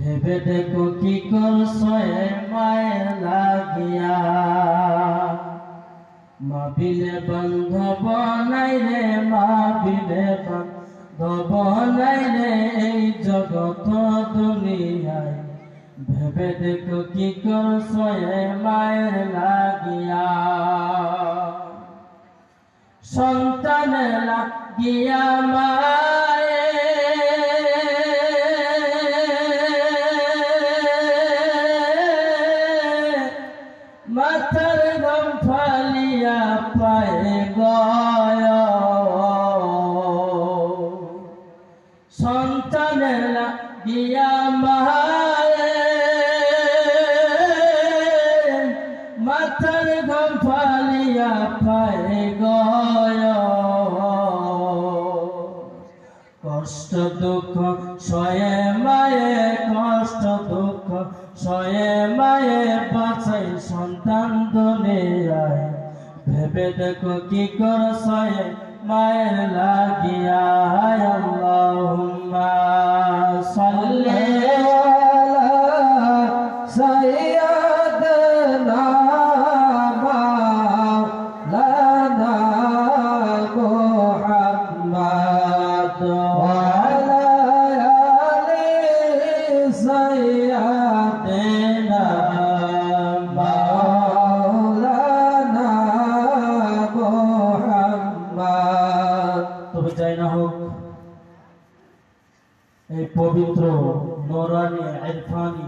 ভেবে দেখো কি করছো এ মায়ের লাগিয়া। মা বিলে বান্ধব নাই রে, মা বিলে বান্ধব নাই রে এই জগৎ দুনিয়ায়। ভেবে দেখো কি করছো এ মায়ের লাগিয়া। সন্তানের লাগিয়া মায়ে মাথার ঘাম ফালিয়া পায়ে গয়। সন্তানের লাগিয়া মায়ে মাথার ঘাম ফালিয়া পায়ে গয়। কষ্ট দুঃখ সয়ে মায়ে, কষ্ট দুঃখ সয়ে মায়ে বাঁচাই সন্তান দুনিয়ায়। ভেবে দেখো কি করছো এ মায়ের লাগিয়া। আল্লাহুম্মা সাল্লি আলা সাইয়্যিদিনা মাওলানা মুহাম্মদ ওয়া আলা আলি সাইয়্যিদিনা মাওলানা মুহাম্মদ। তবে যাই না হোক, এই পবিত্র নূরানি ইরফানি